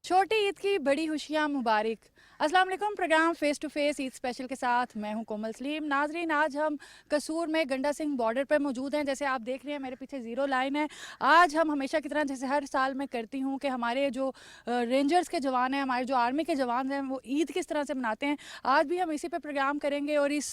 छोटी ईद की बड़ी खुशियाँ मुबारक। अस्सलाम वालेकुम। Program face to face Eid special के साथ मैं हूं कोमल सलीम। नाजरीन, आज हम कसूर में गंडा सिंह बॉर्डर पर मौजूद हैं। जैसे आप देख रहे हैं मेरे पीछे ज़ीरो लाइन है। आज हम हमेशा की तरह जैसे हर साल मैं करती हूं कि हमारे जो रेंजर्स के जवान हैं, हमारे जो आर्मी के जवान हैं, वो ईद किस तरह से मनाते हैं, आज भी हम इसी पे प्रोग्राम करेंगे और इस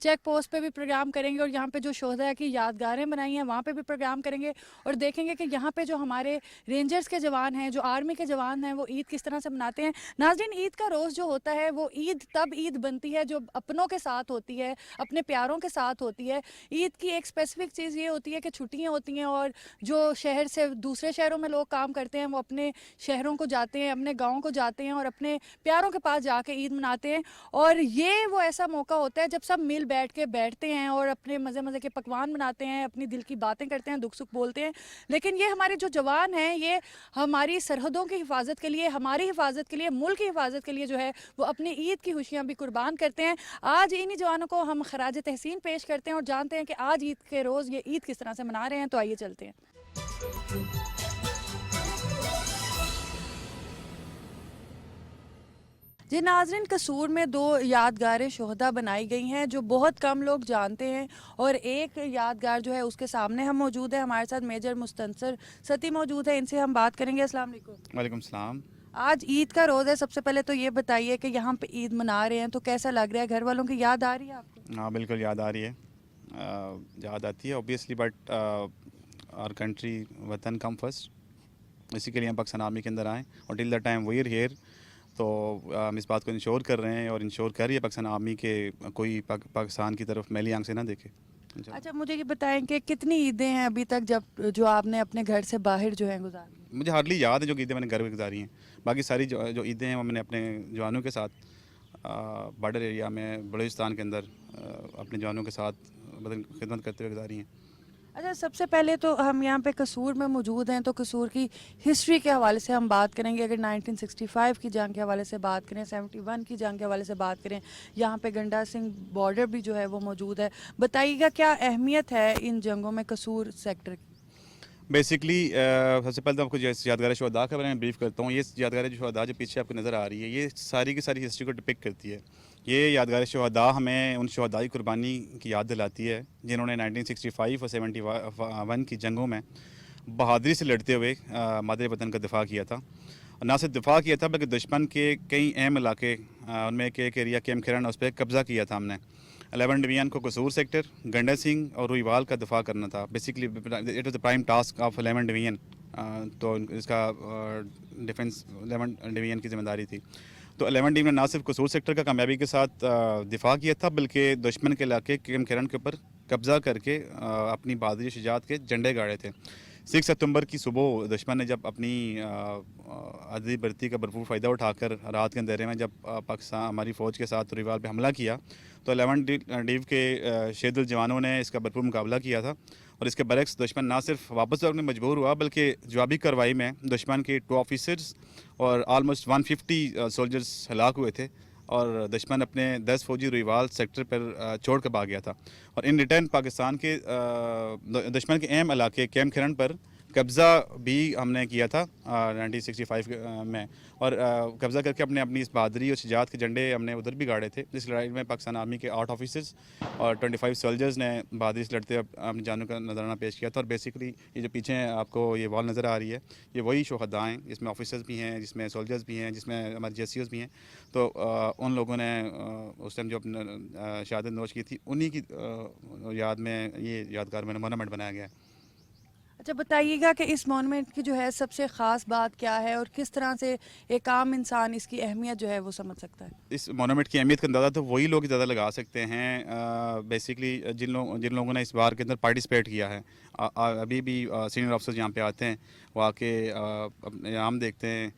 चेक पोस्ट पे भी प्रोग्राम करेंगे और यहाँ पे जो शोहदा की यादगारें बनाई हैं वहाँ पे भी प्रोग्राम करेंगे और देखेंगे कि यहाँ पे जो हमारे रेंजर्स के जवान हैं, जो आर्मी के जवान हैं, वो ईद किस तरह से मनाते हैं। नाज़रीन, ईद का रोज़ जो होता है वो ईद तब ईद बनती है जो अपनों के साथ होती है, अपने प्यारों के साथ होती है। ईद की एक स्पेसिफिक चीज़ ये होती है कि छुट्टियाँ होती हैं और जो शहर से दूसरे शहरों में लोग काम करते हैं वो अपने शहरों को जाते हैं, अपने गाँव को जाते हैं और अपने प्यारों के पास जाके ईद मनाते हैं। और ये वो ऐसा मौका होता है जब सब मिल बैठ के बैठते हैं और अपने मज़े मज़े के पकवान बनाते हैं, अपनी दिल की बातें करते हैं, दुख सुख बोलते हैं। लेकिन ये हमारे जो जवान हैं, ये हमारी सरहदों की हिफाजत के लिए, हमारी हिफाजत के लिए, मुल्क की हिफाजत के लिए जो है वो अपनी ईद की खुशियाँ भी कुर्बान करते हैं। आज इन्हीं जवानों को हम खराज तहसीन पेश करते हैं और जानते हैं कि आज ईद के रोज़ ये ईद किस तरह से मना रहे हैं। तो आइए चलते हैं। जी नाज़रीन, कसूर में दो यादगारें शोहदा बनाई गई हैं जो बहुत कम लोग जानते हैं और एक यादगार जो है उसके सामने हम मौजूद है। हमारे साथ मेजर मुस्तंसर सती मौजूद है, इनसे हम बात करेंगे। अस्सलाम वालेकुम। वालेकुम सलाम। आज ईद का रोज़ है। सबसे पहले तो ये बताइए कि यहाँ पे ईद मना रहे हैं तो कैसा लग रहा है? घर वालों की याद आ रही है आपको? हाँ, बिल्कुल याद आ रही है। याद आती है ऑब्वियसली, बट आवर कंट्री, वतन कम फर्स्ट। इसी के लिए हम पाकिस्तान आर्मी के अंदर आए और till the time we are here, तो हम इस बात को इंश्योर कर रहे हैं और इंश्योर कर रही है पाकिस्तान आर्मी के कोई पाकिस्तान की तरफ मैली आंख से ना देखे। अच्छा, मुझे ये बताएं कि कितनी ईदें हैं अभी तक जब जो आपने अपने घर से बाहर जो है गुजारी? मुझे हार्डली याद है जो ईदें मैंने घर में गुजारी हैं। बाकी सारी जो ईदें हैं वो मैंने अपने जवानों के साथ बॉर्डर एरिया में बलूचिस्तान के अंदर अपने जवानों के साथ खिदमत करते हुए गुजारी हैं। अच्छा, सबसे पहले तो हम यहाँ पे कसूर में मौजूद हैं तो कसूर की हिस्ट्री के हवाले से हम बात करेंगे। अगर 1965 की जंग के हवाले से बात करें, 71 की जंग के हवाले से बात करें, यहाँ पे गंडा सिंह बॉर्डर भी जो है वो मौजूद है। बताइएगा क्या अहमियत है इन जंगों में कसूर सेक्टर की? बेसिकली सबसे पहले तो आपको यादगार शहदा के बारे में ब्रीफ करता हूँ। ये यादगार शहदा जो पीछे आपको नज़र आ रही है, ये सारी की सारी हिस्ट्री को डिपिक्ट करती है। ये यादगार शहदा हमें उन शहदा की कुर्बानी की याद दिलाती है जिन्होंने 1965 और 71 की जंगों में बहादुरी से लड़ते हुए मादर वतन का दिफा किया था। और ना सिर्फ दिफा किया था बल्कि दुश्मन के कई अहम इलाके, उनमें एक एरिया कैम खिरन, उस पर कब्ज़ा किया था हमने। 11 डिवीजन को कसूर सेक्टर, गंडा सिंह और रुईवाल का दिफा करना था। Basically it was the prime task of 11 division. तो इसका डिफेंस 11 डिवीजन की जिम्मेदारी थी। तो 11 डिवीजन ने ना सिर्फ कसूर सेक्टर का कामयाबी के साथ दिफा किया था बल्कि दुश्मन के इलाके कैम खिरन के ऊपर कब्ज़ा करके अपनी बहादुरी शुजात के झंडे गाड़े थे। 6 सितंबर की सुबह दुश्मन ने जब अपनी आधी भर्ती का भरपूर फ़ायदा उठाकर रात के अंधेरे में जब पाकिस्तान हमारी फ़ौज के साथ रुईवाल पे हमला किया, तो 11 डीव के शेदुल जवानों ने इसका भरपूर मुकाबला किया था। और इसके बरक्स दुश्मन ना सिर्फ वापस लौटने में मजबूर हुआ बल्कि जवाबी कार्रवाई में दुश्मन के 2 ऑफिसर्स और आलमोस्ट 150 सोल्जर्स हलाक हुए थे और दुश्मन अपने 10 फौजी रुईवाल सेक्टर पर छोड़ कर भाग गया था। और इन रिटर्न पाकिस्तान के दुश्मन के अहम इलाके कैम खिरन पर कब्ज़ा भी हमने किया था 1965 में। और कब्ज़ा करके अपने अपनी इस बहादुरी और शुजात के झंडे हमने उधर भी गाड़े थे। इस लड़ाई में पाकिस्तान आर्मी के 8 ऑफिसर्स और 25 सोल्जर्स ने बहादुरी से लड़ते अपनी जानों का नजराना पेश किया था। और बेसिकली ये जो पीछे आपको ये वॉल नज़र आ रही है, ये वही शोहदा हैं जिसमें ऑफिसर्स भी हैं, जिसमें सोल्जर्स भी हैं, जिसमें हमारे JCOs भी हैं। तो उन लोगों ने उस टाइम जो अपने शहादत नोश की थी, उन्हीं की याद में ये यादगार मोनूमेंट बनाया गया है। अच्छा, बताइएगा कि इस मॉन्यूमेंट की जो है सबसे ख़ास बात क्या है और किस तरह से एक आम इंसान इसकी अहमियत जो है वो समझ सकता है? इस मोनूमेंट की अहमियत का अंदाज़ा तो वही लोग ज़्यादा लगा सकते हैं बेसिकली जिन लोगों ने इस बार के अंदर पार्टिसिपेट किया है। अभी भी सीनियर ऑफिसर्स यहाँ पे आते हैं, वो आके अपने आम देखते हैं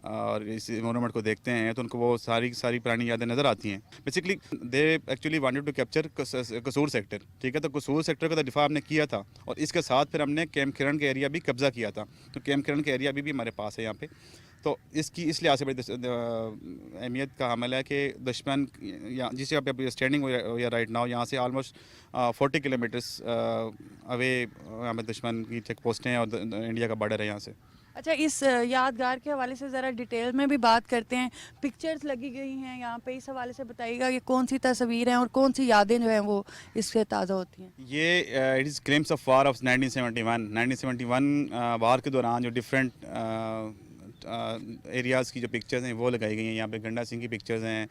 और इस मोनूमेंट को देखते हैं तो उनको वो सारी सारी पुरानी यादें नज़र आती हैं। Basically they actually wanted to capture Kasur sector, ठीक है। तो कसूर सेक्टर का तो दिफा हमने किया था और इसके साथ फिर हमने कैम खिरन के एरिया भी कब्ज़ा किया था। तो कैम खिरन के एरिया भी हमारे पास है यहाँ पे। तो इसकी इस लिहाज से बड़ी अहमियत का हमल है कि दुश्मन जिस जगह पे स्टैंडिंग या राइट नाउ, यहाँ से आलमोस्ट 40 किलोमीटर्स अवे हमें दुश्मन की चेक पोस्टें और इंडिया का बॉर्डर है यहाँ से। अच्छा, इस यादगार के हवाले से ज़रा डिटेल में भी बात करते हैं। पिक्चर्स लगी गई हैं यहाँ पे, इस हवाले से बताइएगा कि कौन सी तस्वीर हैं और कौन सी यादें जो हैं वो इससे ताज़ा होती हैं। ये it is glimpse of war of 1971। 1971 वार के दौरान जो डिफरेंट एरियाज़ की जो पिक्चर्स हैं वो लगाई गई हैं। यहाँ पे गंडा सिंह की पिक्चर्स हैं,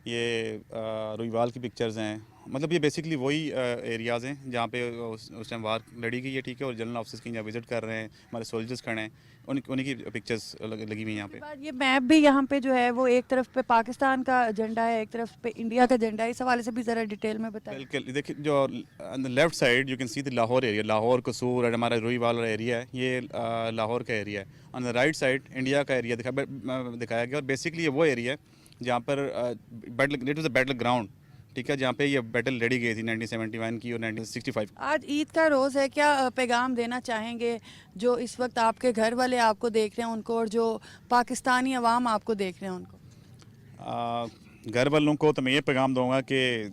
ये रुईवाल की पिक्चर्स हैं। मतलब ये बेसिकली वही एरियाज़ हैं जहाँ पे उस टाइम वार लड़ी गई है, ठीक है। और जनरल ऑफिसर्स की यहाँ विज़िट कर रहे हैं, हमारे सोल्जर्स खड़े हैं, उन्हीं की पिक्चर्स लगी हुई हैं यहाँ पे। बाद ये मैप भी यहाँ पे जो है वो एक तरफ पे पाकिस्तान का झंडा है, एक तरफ पे इंडिया का झंडा है। इस हवाले से भी ज़रा डिटेल में बताइए। बिल्कुल, देखिए जो left side you can see the Lahore area, Lahore कसूर और हमारा रुईवाल वाला एरिया है, ये लाहौर का एरिया है। On the right side India का एरिया दिखाया गया। और बेसिकली ये वो एरिया है जहाँ पर battle, it was a battle ground, ठीक है, जहाँ पे ये बैटल लड़ी गई थी 1971 की और 1965। आज ईद का रोज़ है, क्या पैगाम देना चाहेंगे जो इस वक्त आपके घर वाले आपको देख रहे हैं उनको, और जो पाकिस्तानी अवाम आपको देख रहे हैं उनको? घर वालों को तो मैं ये पैगाम दूंगा कि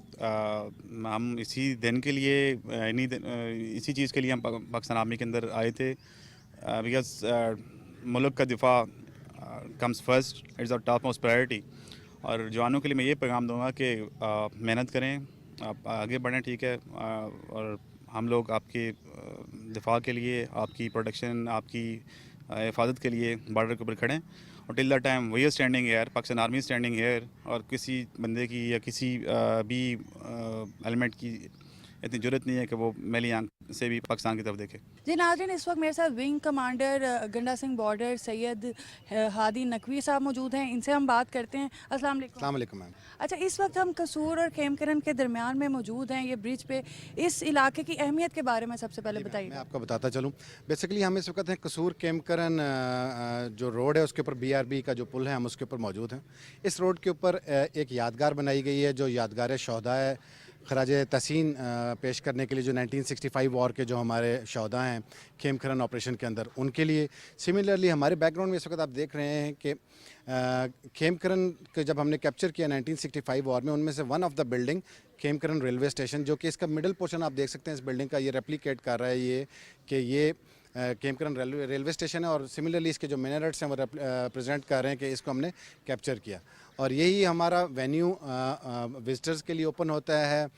हम इसी दिन के लिए इसी चीज़ के लिए हम पाकिस्तान आर्मी के अंदर आए थे, बिकॉज मुल्क का दिफा comes first, it's our top most priority. और जवानों के लिए मैं ये पैगाम दूंगा कि मेहनत करें, आप आगे बढ़ें, ठीक है। और हम लोग आपके दिफा के लिए, आपकी प्रोटेक्शन, आपकी हिफाजत के लिए बॉर्डर के ऊपर खड़े हैं। और till the time we are standing here, Pakistan army standing here, और किसी बंदे की या किसी भी एलिमेंट की इतनी ज़रूरत नहीं है कि वो मैली आंख से भी पाकिस्तान की तरफ देखे। जी नाज़रीन, इस वक्त मेरे साथ विंग कमांडर गंडा सिंह बॉर्डर सैयद हादी नकवी साहब मौजूद हैं। इनसे हम बात करते हैं। अस्सलाम वालेकुम। अस्सलाम वालेकुम मैम। अच्छा, इस वक्त हम कसूर और खेमकरन के दरमियान में मौजूद हैं, ये ब्रिज पे। इस इलाके की अहमियत के बारे में सबसे पहले मैं बताइए। आपको बताता चलूँ। बेसिकली हम इस वक्त हैं कसूर केमकरन जो रोड है उसके ऊपर BRB का जो पुल है, हम उसके ऊपर मौजूद हैं। इस रोड के ऊपर एक यादगार बनाई गई है जो यादगार शहदा है, खराज तहसीन पेश करने के लिए, जो 1965 वॉर के जो हमारे शहदा हैं खेमकरन ऑपरेशन के अंदर, उनके लिए। सिमिलरली हमारे बैकग्राउंड में इस वक्त आप देख रहे हैं कि खेमकरन के जब हमने कैप्चर किया 1965 वॉर में, उनमें से one of the building Khemkaran railway station, जो कि इसका मिडल पोर्शन आप देख सकते हैं इस बिल्डिंग का, ये रेप्लिकेट कर रहा है ये कि ये खेमकरन रेलवे स्टेशन है। और सिमिलरली इसके जो मिनरेट्स हैं वो रिप्रेजेंट कर रहे हैं कि इसको हमने कैप्चर किया। और यही हमारा वेन्यू विजिटर्स के लिए ओपन होता है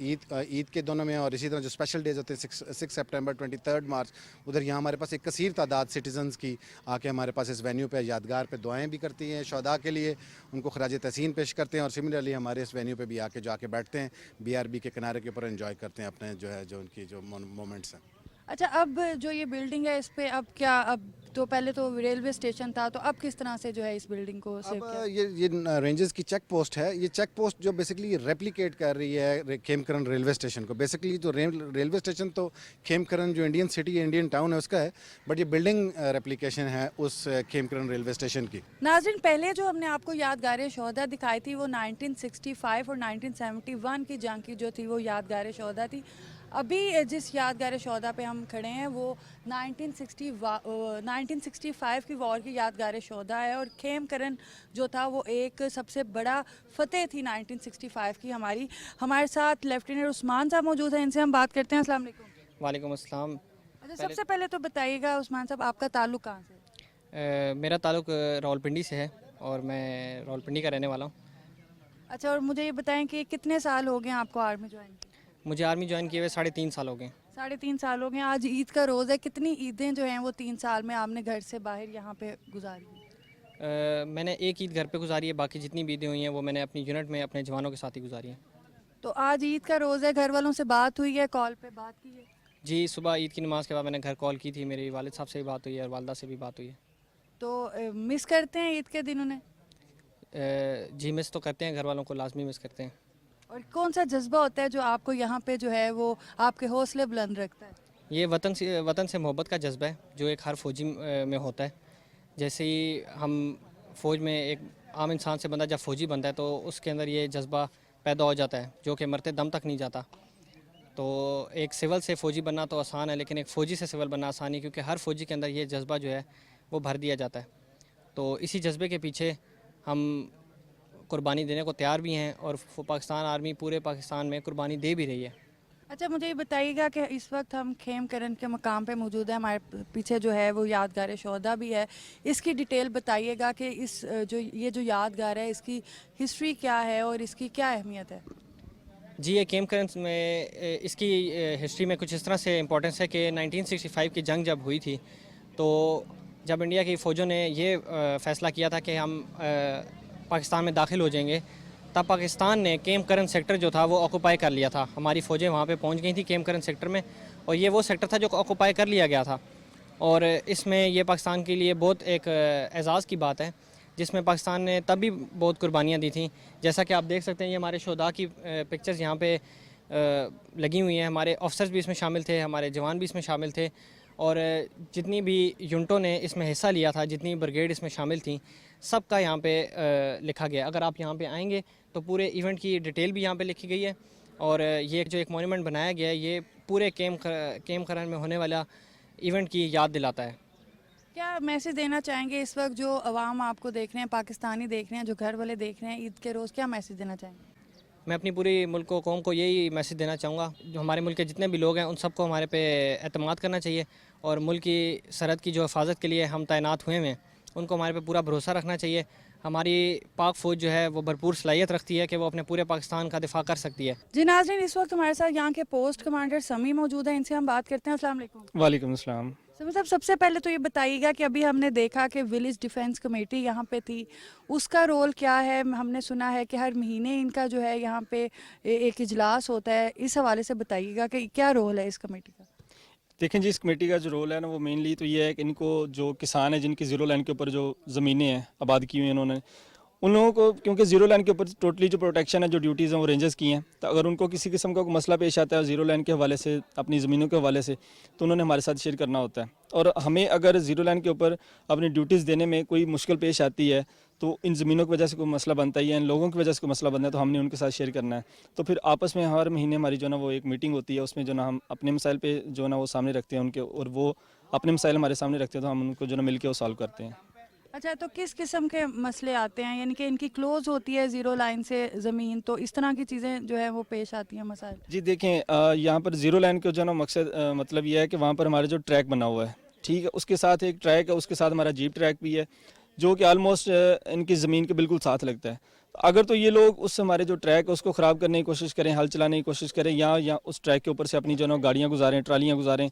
ईद के दोनों में। और इसी तरह जो स्पेशल डेज होते हैं 6 सितंबर, 23 मार्च, उधर यहाँ हमारे पास एक कसीर तादाद सिटीजन्स की आके हमारे पास इस वेन्यू पे यादगार पे दुआएं भी करती हैं शहदा के लिए, उनको खराज तहसीन पेश करते हैं। और सिमिलरली हमारे इस वेन्यू पे भी आके बैठते हैं, BRB के किनारे के ऊपर एंजॉय करते हैं अपने जो है जो उनकी जो मोमेंट्स हैं। अच्छा, अब जो ये बिल्डिंग है इस पे अब क्या, अब तो पहले तो रेलवे स्टेशन था, तो अब किस तरह से जो है इस बिल्डिंग को सेव किया? अब ये रेंजेस की चेक पोस्ट है। ये चेक पोस्ट जो बेसिकली रेप्लिकेट कर रही है खेमकरन रेलवे स्टेशन को। बेसिकली जो रेलवे स्टेशन तो खेमकरन जो इंडियन सिटी, इंडियन टाउन है उसका है, बट ये बिल्डिंग रेप्लिकेशन है उस खेमकरन रेलवे स्टेशन की। नाज़रीन, पहले जो हमने आपको यादगार शहदा दिखाई थी वो 1965 और 1971 की जंग की जो थी वो यादगार शहदा थी। अभी जिस यादगार शहदा पे हम खड़े हैं वो 1965 की वॉर की यादगार शहदा है। और खेमकरन जो था वो एक सबसे बड़ा फतेह थी 1965 की हमारी। हमारे साथ लेफ्टिनेंट उस्मान साहब मौजूद हैं, इनसे हम बात करते हैं। अस्सलाम वालेकुम। वालेकुम अस्सलाम। अच्छा, सबसे पहले तो बताइएगा उस्मान साहब, आपका ताल्लुक कहाँ से है? मेरा ताल्लुक रावलपिंडी से है और मैं रावलपिंडी का रहने वाला हूँ। अच्छा, और मुझे ये बताएं कि कितने साल हो गए हैं आपको आर्मी ज्वाइन किए? मुझे आर्मी ज्वाइन किए हुए 3.5 साल हो गए। 3.5 साल हो गए। आज ईद का रोज़ है, कितनी ईदें जो हैं वो 3 साल में आपने घर से बाहर यहाँ पे गुजारी हैं? मैंने एक ईद घर पे गुजारी है, बाकी जितनी भी ईदें हुई हैं वो मैंने अपनी यूनिट में अपने जवानों के साथ ही गुजारी हैं। तो आज ईद का रोज़ है, घर वालों से बात हुई है, कॉल पे बात की है? जी, सुबह ईद की नमाज़ के बाद मैंने घर कॉल की थी, मेरे वालिद साहब से भी बात हुई है और वालदा से भी बात हुई है। तो मिस करते हैं ईद के दिन उन्हें? जी, मिस तो करते हैं, घर वालों को लाजमी मिस करते हैं। और कौन सा जज्बा होता है जो आपको यहाँ पे जो है वो आपके हौसले बुलंद रखता है? ये वतन से मोहब्बत का जज्बा है जो एक हर फौजी में होता है। जैसे ही हम फ़ौज में, एक आम इंसान से बंदा जब फ़ौजी बनता है तो उसके अंदर ये जज्बा पैदा हो जाता है जो कि मरते दम तक नहीं जाता। तो एक सिविल से फ़ौजी बनना तो आसान है, लेकिन एक फ़ौजी से सिविल बनना आसान नहीं, क्योंकि हर फ़ौजी के अंदर ये जज्बा जो है वो भर दिया जाता है। तो इसी जज्बे के पीछे हम कुर्बानी देने को तैयार भी हैं और पाकिस्तान आर्मी पूरे पाकिस्तान में कुर्बानी दे भी रही है। अच्छा, मुझे ये बताइएगा कि इस वक्त हम खेम करन के मकाम पे मौजूद हैं, हमारे पीछे जो है वो यादगार शोहदा भी है। इसकी डिटेल बताइएगा कि इस ये जो यादगार है इसकी हिस्ट्री क्या है और इसकी क्या अहमियत है। जी, ये केम करंस में इसकी हिस्ट्री में कुछ इस तरह से इम्पोर्टेंस है कि 1965 की जंग जब हुई थी तो जब इंडिया की फ़ौजों ने ये फ़ैसला किया था कि हम पाकिस्तान में दाखिल हो जाएंगे, तब पाकिस्तान ने केम करन सेक्टर जो था वो ऑक्यूपाई कर लिया था। हमारी फ़ौजें वहाँ पे पहुँच गई थी केम करन सेक्टर में, और ये वो सेक्टर था जो ऑक्यूपाई कर लिया गया था। और इसमें ये पाकिस्तान के लिए बहुत एक एज़ाज़ की बात है, जिसमें पाकिस्तान ने तब भी बहुत कुर्बानियाँ दी थी। जैसा कि आप देख सकते हैं, ये हमारे शोहदा की पिक्चर्स यहाँ पे लगी हुई हैं। हमारे ऑफिसर्स भी इसमें शामिल थे, हमारे जवान भी इसमें शामिल थे, और जितनी भी यूनिटों ने इसमें हिस्सा लिया था, जितनी ब्रिगेड इसमें शामिल थी, सबका यहाँ पे लिखा गया। अगर आप यहाँ पे आएंगे तो पूरे इवेंट की डिटेल भी यहाँ पे लिखी गई है। और ये जो एक मोन्यूमेंट बनाया गया है, ये पूरे केम करन में होने वाला इवेंट की याद दिलाता है। क्या मैसेज देना चाहेंगे इस वक्त जो अवाम आपको देख रहे हैं, पाकिस्तानी देख रहे हैं, जो घर वाले देख रहे हैं ईद के रोज़, क्या मैसेज देना चाहेंगे? मैं अपनी पूरी मुल्क को, कौम को यही मैसेज देना चाहूँगा, जो हमारे मुल्क के जितने भी लोग हैं उन सबको हमारे पे एतमाद करना चाहिए, और मुल्क की सरहद की जो हिफाजत के लिए हम तैनात हुए हैं उनको हमारे पे पूरा भरोसा रखना चाहिए। हमारी पाक फ़ौज जो है वो भरपूर सलाहियत रखती है कि वो अपने पूरे पाकिस्तान का दिफा कर सकती है। जी नाज़रीन, इस वक्त हमारे साथ यहाँ के पोस्ट कमांडर समी मौजूद हैं, इनसे हम बात करते हैं। अस्सलाम वालेकुम। वालेकुम अस्सलाम। समी साहब, सबसे पहले तो ये बताइएगा कि अभी हमने देखा कि विलेज डिफेंस कमेटी यहाँ पे थी, उसका रोल क्या है? हमने सुना है कि हर महीने इनका जो है यहाँ पे एक इजलास होता है, इस हवाले से बताइएगा कि क्या रोल है इस कमेटी का। देखें जी, इस कमेटी का जो रोल है ना, वो मेनली तो ये है कि इनको जो किसान है जिनकी ज़ीरो लाइन के ऊपर जो ज़मीनें हैं आबाद की हुई हैं इन्होंने, उन लोगों को, क्योंकि ज़ीरो लाइन के ऊपर टोटली जो प्रोटेक्शन है, जो ड्यूटीज़ हैं वो रेंजर्स की हैं, तो अगर उनको किसी किस्म का कोई मसला पेश आता है ज़ीरो लाइन के हवाले से, अपनी ज़मीनों के हवाले से, तो उन्होंने हमारे साथ शेयर करना होता है। और हमें अगर ज़ीरो लाइन के ऊपर अपनी ड्यूटीज़ देने में कोई मुश्किल पेश आती है, तो इन ज़मीनों की वजह से कोई मसला बनता है या इन लोगों की वजह से कोई मसला बनता है, तो हमने उनके साथ शेयर करना है। तो फिर आपस में हर महीने हमारी जो ना वो एक मीटिंग होती है, उसमें जो ना हम अपने मसाइल पे जो ना वो सामने रखते हैं उनके, और वो अपने मसाइल हमारे सामने रखते हैं, तो हम उनको जो ना मिल के वो सॉल्व करते हैं। अच्छा, तो किस किस्म के मसले आते हैं? यानी कि इनकी क्लोज होती है ज़ीरो लाइन से ज़मीन, तो इस तरह की चीज़ें जो है वो पेश आती हैं मसाइल। जी देखें, यहाँ पर ज़ीरो लाइन का जो ना मकसद, मतलब ये है कि वहाँ पर हमारा जो ट्रैक बना हुआ है, ठीक है, उसके साथ एक ट्रैक है, उसके साथ हमारा जीप ट्रैक भी है, जो कि आलमोस्ट इनकी ज़मीन के बिल्कुल साथ लगता है। अगर तो ये लोग उस हमारे जो ट्रैक है उसको ख़राब करने की कोशिश करें, हल चलाने की कोशिश करें, या उस ट्रैक के ऊपर से अपनी जो ना गाड़ियाँ गुजारें, ट्रालियाँ गुजारें,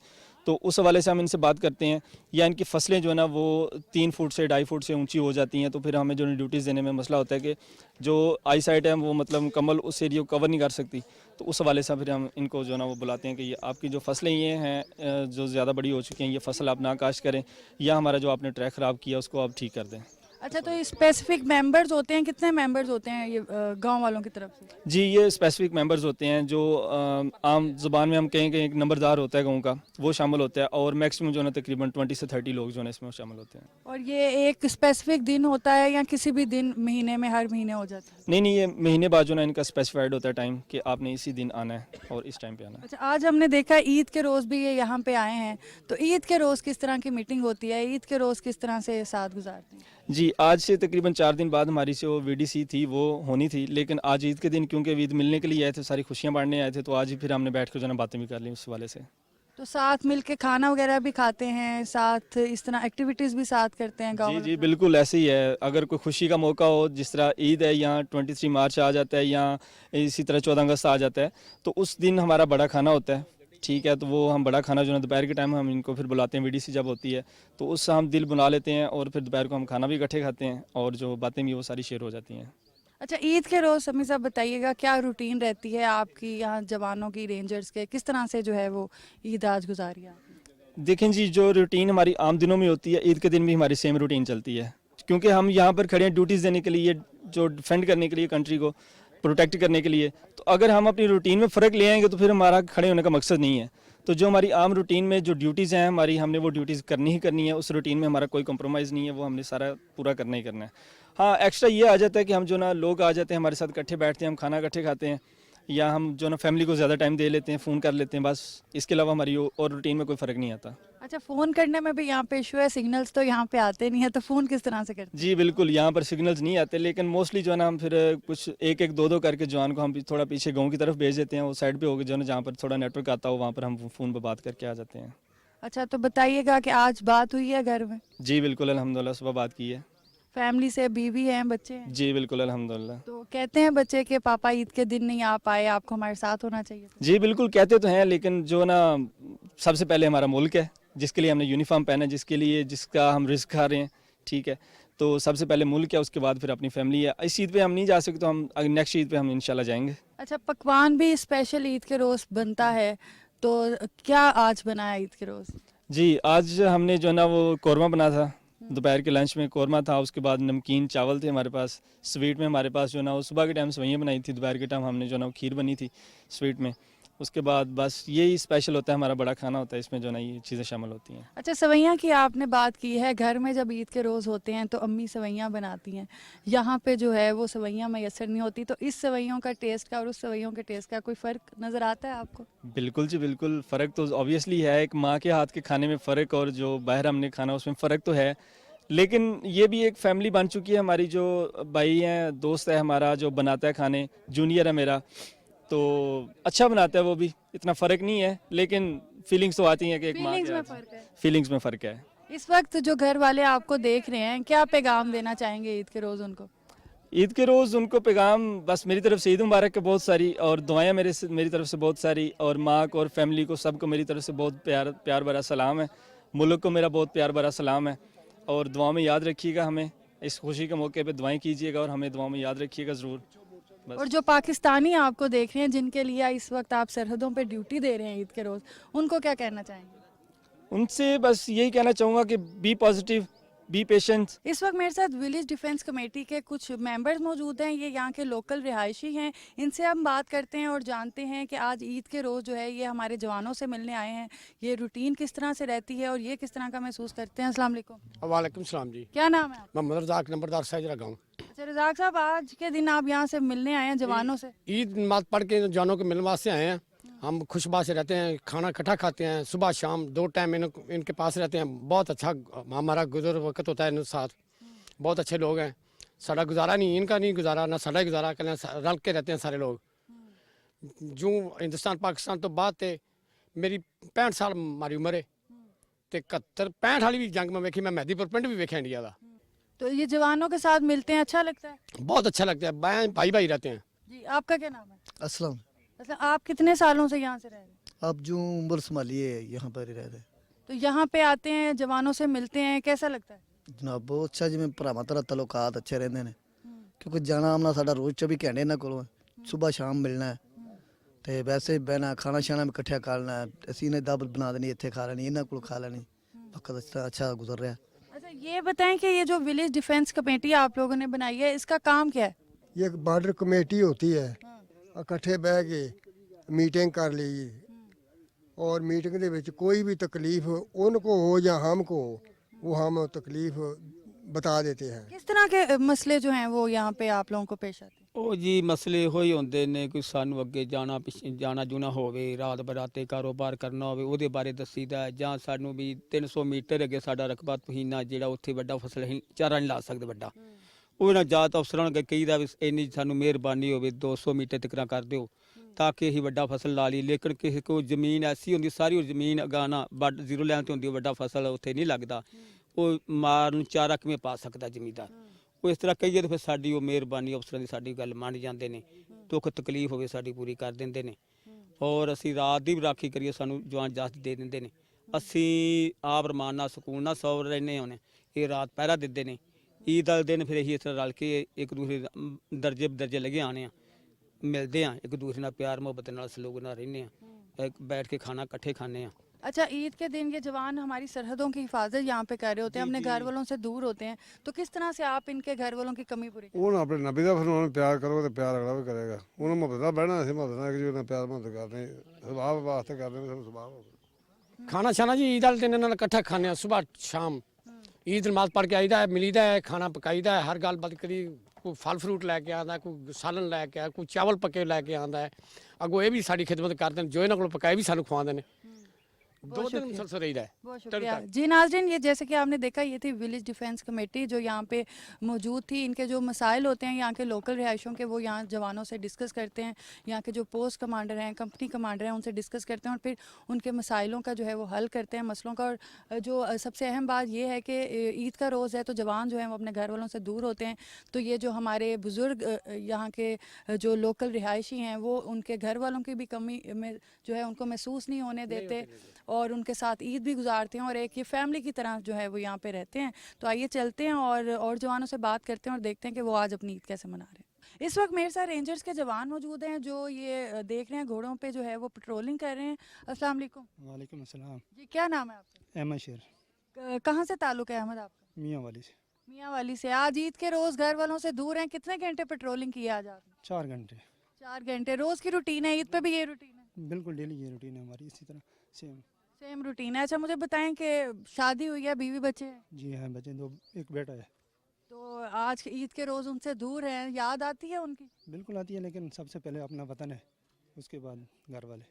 तो उस हवाले से हम इनसे बात करते हैं। या इनकी फसलें जो है ना वो 3 फुट से 2.5 फुट से ऊंची हो जाती हैं, तो फिर हमें जो ड्यूटीज़ देने में मसला होता है कि जो आई साइट है वो मतलब मुकम्मल उस एरिया को कवर नहीं कर सकती, तो उस हवाले से फिर हम इनको जो ना वो बुलाते हैं कि ये आपकी जो फसलें ये हैं जो ज़्यादा बड़ी हो चुकी हैं, ये फसल आप ना काश्त करें, या हमारा जो आपने ट्रैक ख़राब किया उसको आप ठीक कर दें। अच्छा, तो ये स्पेसिफिक मेंबर्स होते हैं, कितने मेंबर्स होते हैं ये गांव वालों की तरफ से? जी, ये स्पेसिफिक मेंबर्स होते हैं जो आम ज़ुबान में हम कहें कि एक नंबरदार होता है गाँव का, वो शामिल होता है, और मैक्सिमम जो है ना तकरीबन 20 से 30 लोग जो है इसमें शामिल होते हैं। और ये एक स्पेसिफिक दिन होता है या किसी भी दिन महीने में, हर महीने हो जाता है? नहीं, ये महीने बाद जो ना इनका स्पेसिफाइड होता है टाइम, कि आपने इसी दिन आना है और इस टाइम पे आना है। अच्छा, आज हमने देखा ईद के रोज़ भी ये यहाँ पे आए हैं, तो ईद के रोज़ किस तरह की मीटिंग होती है? ईद के रोज़ किस तरह से साथ गुजारते हैं? जी, आज से तकरीबन 4 दिन बाद हमारी जो वीडीसी थी वो होनी थी, लेकिन आज ईद के दिन क्योंकि ईद मिलने के लिए आए थे, सारी खुशियाँ बांटने आए थे, तो आज ही फिर हमने बैठ कर जो ना बातें भी कर ली उस वाले से। तो साथ मिल के खाना वगैरह भी खाते हैं, साथ इस तरह एक्टिविटीज़ भी साथ करते हैं गाँव जी में? जी बिल्कुल ऐसे ही है। अगर कोई खुशी का मौका हो, जिस तरह ईद है या 23 मार्च आ जाता है, या इसी तरह 14 अगस्त आ जाता है, तो उस दिन हमारा बड़ा खाना होता है, ठीक है, तो वो हम बड़ा खाना जो है दोपहर के टाइम हम इनको फिर बुलाते हैं, वीडीसी जब होती है तो उससे हम दिल बुला लेते हैं, और फिर दोपहर को हम खाना भी इकट्ठे खाते हैं, और जो बातें भी वो सारी शेयर हो जाती हैं। अच्छा, ईद के रोज़ समी साहब बताइएगा क्या रूटीन रहती है आपकी यहाँ जवानों की, रेंजर्स के, किस तरह से जो है वो ईद आज गुजारी आपने? देखें जी, जो रूटीन हमारी आम दिनों में होती है, ईद के दिन भी हमारी सेम रूटीन चलती है, क्योंकि हम यहाँ पर खड़े हैं ड्यूटीज़ देने के लिए, जो डिफेंड करने के लिए, कंट्री को प्रोटेक्ट करने के लिए। तो अगर हम अपनी रूटीन में फ़र्क ले आएंगे तो फिर हमारा खड़े होने का मकसद नहीं है। तो जो हमारी आम रूटीन में जो ड्यूटीज़ हैं हमारी, हमने वो ड्यूटीज़ करनी ही करनी है, उस रूटीन में हमारा कोई कम्प्रोमाइज़ नहीं है, वो हमने सारा पूरा करना ही करना है। हाँ, एक्स्ट्रा ये आ जाता है कि हम जो ना लोग आ जाते हैं हमारे साथ, इकट्ठे बैठते हैं, हम खाना इकट्ठे खाते हैं, या हम जो ना फैमिली को ज़्यादा टाइम दे लेते हैं, फ़ोन कर लेते हैं, बस इसके अलावा हमारी और रूटीन में कोई फ़र्क नहीं आता। अच्छा, फ़ोन करने में भी यहाँ पे इशू है, सिग्नल्स तो यहाँ पे आते नहीं है, तो फ़ोन किस तरह से करते हैं? जी बिल्कुल, यहाँ पर सिग्नल्स नहीं आते, लेकिन मोस्टली जो है ना हम फिर कुछ एक एक दो दो करके जवान को हम थोड़ा पीछे गाँव की तरफ भेज देते हैं, वो साइड पे हो गए जो ना जहाँ पर थोड़ा नेटवर्क आता हो वहाँ पर हम फ़ोन पर बात करके आ जाते हैं। अच्छा, तो बताइएगा कि आज बात हुई है घर में जी बिल्कुल, अल्हम्दुलिल्लाह सुबह बात की है। फैमिली से? बीवी हैं, बच्चे हैं? जी बिल्कुल, अल्हम्दुलिल्लाह। तो कहते हैं बच्चे कि पापा ईद के दिन नहीं आ पाए, आपको हमारे साथ होना चाहिए था। जी बिल्कुल, कहते तो हैं, लेकिन जो ना सबसे पहले हमारा मुल्क है, जिसके लिए हमने यूनिफॉर्म पहना है, जिसके लिए जिसका हम रिस्क खा रहे हैं, ठीक है, तो सबसे पहले मुल्क है, उसके बाद फिर अपनी फैमिली है। इस ईद पे हम नहीं जा सकते, तो हम नेक्स्ट ईद पे हम इंशाल्लाह जाएंगे। अच्छा, पकवान भी स्पेशल ईद के रोज़ बनता है, तो क्या आज बना है ईद के रोज़? जी, आज हमने जो है ना वो कौरमा बना था, दोपहर के लंच में कौरमा था, उसके बाद नमकीन चावल थे हमारे पास, स्वीट में हमारे पास जो है ना वो सुबह के टाइम सेवइयाँ बनाई थी, दोपहर के टाइम हमने जो है ना वो खीर बनी थी स्वीट में। उसके बाद बस यही स्पेशल होता है, हमारा बड़ा खाना होता है, इसमें जो है ना ये चीज़ें शामिल होती हैं। अच्छा, सेवइयाँ की आपने बात की है, घर में जब ईद के रोज़ होते हैं तो अम्मी सेवइयाँ बनाती हैं, यहाँ पे जो है वो सेवइयाँ मैसर नहीं होती, तो इस सेवइयों का टेस्ट का और उस सेवइयों के टेस्ट का कोई फ़र्क नज़र आता है आपको? बिल्कुल जी बिल्कुल, फ़र्क तो ऑब्वियसली है, एक माँ के हाथ के खाने में फ़र्क और जो बाहर हमने खाना उसमें फ़र्क तो है, लेकिन ये भी एक फैमिली बन चुकी है हमारी, जो भाई हैं, दोस्त है हमारा जो बनाता है खाने, जूनियर है मेरा, तो अच्छा बनाता है वो भी, इतना फ़र्क नहीं है, लेकिन फीलिंग्स तो आती हैं कि एक माँ फीलिंग्स के में हाथ से। फ़र्क है। फीलिंग्स में फ़र्क है। इस वक्त जो घर वाले आपको देख रहे हैं, क्या पैगाम देना चाहेंगे ईद के रोज़ उनको? ईद के रोज़ उनको पैगाम बस मेरी तरफ से ईद मुबारक है बहुत सारी, और दुआएं मेरी तरफ से बहुत सारी, और माँ को और फैमिली को सबको मेरी तरफ से बहुत प्यार भरा सलाम है। मुल्क को मेरा बहुत प्यार भरा सलाम है, और दुआ में याद रखिएगा हमें, इस खुशी के मौके पे दुआएं कीजिएगा और हमें दुआ में याद रखिएगा ज़रूर। बस। और जो पाकिस्तानी आपको देख रहे हैं, जिनके लिए इस वक्त आप सरहदों पे ड्यूटी दे रहे हैं ईद के रोज़, उनको क्या कहना चाहेंगे? उनसे बस यही कहना चाहूँगा कि बी पॉजिटिव, बी पेशेंट। इस वक्त मेरे साथ विलेज डिफेंस कमेटी के कुछ मेंबर्स मौजूद हैं, ये यहाँ के लोकल रिहायशी हैं, इनसे हम बात करते हैं और जानते हैं कि आज ईद के रोज़ जो है ये हमारे जवानों से मिलने आए हैं, ये रूटीन किस तरह से रहती है और ये किस तरह का महसूस करते हैं। अस्सलाम वालेकुम। वालेकुम सलाम जी। क्या नाम है आपका? मोहम्मद रज़ाक, नंबरदार साइजरा गाँव। अच्छा रज़ाक साहब, आज के दिन आप यहाँ से मिलने आए हैं जवानों से? ईद नमाज पढ़ के जानों के मिलने वास्ते आए हैं। हम खुशबाश से रहते हैं, खाना इकट्ठा खाते हैं, सुबह शाम 2 टाइम इनके पास रहते हैं। बहुत अच्छा हमारा गुजर वक्त होता है इनके साथ, बहुत अच्छे लोग हैं। साड़ा गुजारा नहीं, इनका नहीं गुजारा, ना साड़ा गुजारा करना, रल के रहते हैं सारे लोग। जो हिंदुस्तान पाकिस्तान तो बात है, मेरी 65 साल हमारी उम्र है, तो 65 वाली भी जंग में वेखी, मैं मेहदीपुर पिंड भी वेखा इंडिया का। तो ये जवानों के साथ मिलते हैं, अच्छा लगता है? बहुत अच्छा लगता है, भाई भाई रहते हैं। जी, आपका क्या नाम है? असलम। अच्छा, आप कितने सालों से यहाँ से रह रहे हैं? आप जो उम्र संभाली है यहाँ पर ही रहते तो यहाँ पे आते हैं, जवानों से मिलते हैं, कैसा लगता है? जनाब बहुत अच्छा जिमें भरावां तरह तलुकात अच्छे रहते हैं, क्योंकि जाना आमना साਡਾ रोज़ 24 घंटे ਇਹਨਾਂ ਕੋਲੋਂ सुबह शाम मिलना है, ਤੇ ਵੈਸੇ ਬਹਿਣਾ ਖਾਣਾ ਸ਼ਾਨਾ ਵੀ ਇਕੱਠਿਆ ਕਰਨਾ ਹੈ, ਅਸੀਂ ਨੇ ਦਬ ਬਣਾ ਦੇਣੀ ਇੱਥੇ ਖਾ ਲੈਣੀ, ਇਹਨਾਂ ਕੋਲ ਖਾ ਲੈਣੀ, वक्त अच्छा गुजर रहा है। अच्छा, ये बताएं कि ये जो विलेज डिफेंस कमेटी आप लोगों ने बनाई है, इसका काम क्या है? ये एक बॉर्डर कमेटी होती है, इकट्ठे बह के मीटिंग कर ली, और मीटिंग ਦੇ ਵਿੱਚ कोई भी तकलीफ उनको हो या हमको हो, वो हम तकलीफ बता देते हैं। किस तरह के मसले जो हैं वो यहाँ पे आप लोगों को पेश आते हैं? ਉਹ ਜੀ ਮਸਲੇ ਹੋਈ ਹੁੰਦੇ ਨੇ, ਕੋਈ ਸਾਨੂੰ ਅੱਗੇ ਜਾਣਾ ਜਾਣਾ ਜੂਣਾ ਹੋਵੇ, ਰਾਤ ਬਰਾਤੇ ਕਾਰੋਬਾਰ ਕਰਨਾ ਹੋਵੇ, ਉਹਦੇ ਬਾਰੇ ਦੱਸੀਦਾ, ਜਾਂ ਸਾਨੂੰ ਵੀ 300 ਮੀਟਰ ਅੱਗੇ ਸਾਡਾ ਰਕਬਾ ਤੁਹੀਨਾ ਜਿਹੜਾ ਉੱਥੇ ਵੱਡਾ ਫਸਲ ਅਸੀਂ ਚਾਰਾ ਨਹੀਂ ਲਾ ਸਕਦੇ ਵੱਡਾ, ਉਹ ਨਾ ਜਾਤ ਅਫਸਰਾਂ ਨੂੰ ਕਹੀਦਾ ਵੀ ਇੰਨੀ ਸਾਨੂੰ ਮਿਹਰਬਾਨੀ ਹੋਵੇ 200 ਮੀਟਰ ਤੱਕ ਕਰ ਦਿਓ ਤਾਂ ਕਿ ਅਸੀਂ ਵੱਡਾ ਫਸਲ ਲਾ ਲਈ। ਲੇਕਿਨ ਕਿਸੇ ਕੋਲ ਜ਼ਮੀਨ ਐਸੀ ਹੁੰਦੀ, ਸਾਰੀ ਉਹ ਜ਼ਮੀਨ ਅਗਾਣਾ ਵੱਡ ਜ਼ੀਰੋ ਲੈਣ 'ਤੇ ਹੁੰਦੀ, ਵੱਡਾ ਫਸਲ ਉੱਥੇ ਨਹੀਂ ਲੱਗਦਾ, ਉਹ ਮਾਰ ਨੂੰ ਚਾਰਾ ਕਿਵੇਂ ਪਾ ਸਕਦਾ ਜ਼ਮੀਨਦਾਰ। ਉਹ ਇਸ ਤਰ੍ਹਾਂ ਕਹੀਏ ਤਾਂ ਫਿਰ ਸਾਡੀ ਉਹ ਮਿਹਰਬਾਨੀ ਅਫਸਰਾਂ ਦੀ ਸਾਡੀ ਗੱਲ ਮੰਨ ਜਾਂਦੇ ਨੇ, ਦੁੱਖ ਤਕਲੀਫ ਹੋਵੇ ਸਾਡੀ ਪੂਰੀ ਕਰ ਦਿੰਦੇ ਨੇ, ਔਰ ਅਸੀਂ ਰਾਤ ਦੀ ਵੀ ਰਾਖੀ ਕਰੀਏ ਸਾਨੂੰ ਜਵਾਨ ਇਜਾਜ਼ਤ ਦੇ ਦਿੰਦੇ ਨੇ। ਅਸੀਂ ਆਪ ਰਮਾਨ ਨਾਲ ਸਕੂਨ ਨਾਲ ਸੌ ਰਹਿੰਦੇ ਹਾਂ, ਇਹ ਰਾਤ ਪਹਿਰਾ ਦਿੰਦੇ ਨੇ। ਈਦ ਵਾਲੇ ਦਿਨ ਫਿਰ ਅਸੀਂ ਇਸ ਤਰ੍ਹਾਂ ਰਲ ਕੇ ਇੱਕ ਦੂਸਰੇ ਦਰਜੇ ਬਦਰਜੇ ਲੱਗੇ ਆਉਂਦੇ ਹਾਂ, ਮਿਲਦੇ ਹਾਂ, ਇੱਕ ਦੂਸਰੇ ਨਾਲ ਪਿਆਰ ਮੁਹੱਬਤ ਨਾਲ ਸਲੂਕ ਨਾਲ ਰਹਿੰਦੇ ਹਾਂ, बैठ के खाना इकट्ठे खाने हैं। अच्छा, ईद के दिन ये जवान हमारी सरहदों की हिफाजत यहाँ पे कर रहे होते हैं, अपने घर वालों से दूर होते हैं, तो किस तरह से आप इनके घर वालों की कमी पूरी? ਉਹਨਾਂ ਆਪਣੇ ਨਬੀ ਦਾ ਫਰਮਾਨ ਪਿਆਰ ਕਰੋ ਤੇ ਪਿਆਰ ਅਗਲਾ ਵੀ ਕਰੇਗਾ। ਉਹਨਾਂ ਮੁਹੱਬਤ ਨਾਲ ਬਹਿਣਾ, ਅਸੀਂ ਮੁਹੱਬਤ ਨਾਲ ਇੱਕ ਦੂਜੇ ਨਾਲ ਪਿਆਰ ਮੁਹੱਬਤ ਕਰਦੇ, ਸੁਭਾਅ ਵਾਸਤੇ ਕਰਦੇ, ਸਾਨੂੰ ਸੁਭਾਅ ਹੋ। खाना शाना जी ईद वाले दिन इन्होंने इकट्ठा खाने, सुबह शाम ਈਦ ਨਮਾਜ਼ ਪੜ੍ਹ ਕੇ ਆਈਦਾ ਹੈ, ਮਿਲੀਦਾ ਹੈ, ਖਾਣਾ ਪਕਾਈਦਾ ਹੈ, ਹਰ ਗੱਲ ਬਾਤ ਕਰੀ, ਕੋਈ ਫਲ ਫਰੂਟ ਲੈ ਕੇ ਆਉਂਦਾ, ਕੋਈ ਸਾਲਨ ਲੈ ਕੇ ਆ, ਕੋਈ ਚਾਵਲ ਪੱਕੇ ਲੈ ਕੇ ਆਉਂਦਾ ਹੈ। ਅੱਗੋਂ ਇਹ ਵੀ ਸਾਡੀ ਖਿਦਮਤ ਕਰਦੇ ਨੇ, ਜੋ ਇਹਨਾਂ ਕੋਲ ਪਕਾਏ ਵੀ ਸਾਨੂੰ ਖਵਾਉਂਦੇ ਨੇ। 2 दिन मुसलसल रहीदा है। बहुत शुक्रिया जी नाज़रीन। ये जैसे कि आपने देखा, ये थी विलेज डिफेंस कमेटी जो यहाँ पे मौजूद थी। इनके जो मसाइल होते हैं यहाँ के लोकल रिहायशों के, वो यहाँ जवानों से डिस्कस करते हैं। यहाँ के जो पोस्ट कमांडर हैं, कंपनी कमांडर हैं, उनसे डिस्कस करते हैं और फिर उनके मसाइलों का जो है वो हल करते हैं, मसलों का। और जो सबसे अहम बात ये है कि ईद का रोज़ है तो जवान जो है वो अपने घर वालों से दूर होते हैं। तो ये जो हमारे बुज़ुर्ग यहाँ के जो लोकल रिहायशी हैं, वो उनके घर वालों की भी कमी में जो है उनको महसूस नहीं होने देते और उनके साथ ईद भी गुजारते हैं और एक ये फैमिली की तरह जो है वो यहाँ पे रहते हैं। तो आइए चलते हैं और जवानों से बात करते हैं और देखते हैं कि वो आज अपनी ईद कैसे मना रहे हैं। इस वक्त मेरे साथ रेंजर्स के जवान मौजूद हैं जो ये देख रहे हैं घोड़ों पे जो है वो पेट्रोलिंग कर रहे हैं। अस्सलाम वालेकुम। वालेकुम अस्सलाम। जी क्या नाम है आपका? अहमद शेर। कहाँ से ताल्लुक़ है अहमद आपका? मियाँ वाली से। मियाँ वाली से। आज ईद के रोज़ घर वालों से दूर हैं, कितने घंटे पेट्रोलिंग की है आज आपने? 4 घंटे। 4 घंटे। रोज़ की रूटीन है? ईद पे भी ये रूटीन है? बिल्कुल डेली ये रूटीन है हमारी, इसी तरह सेम रूटीन है। अच्छा मुझे बताएं कि शादी हुई है, बीवी बच्चे हैं? जी हैं, बच्चे 2, एक बेटा है। तो आज ईद के रोज़ उनसे दूर हैं, याद आती है उनकी? बिल्कुल आती है, लेकिन सबसे पहले अपना वतन है, उसके बाद घर वाले।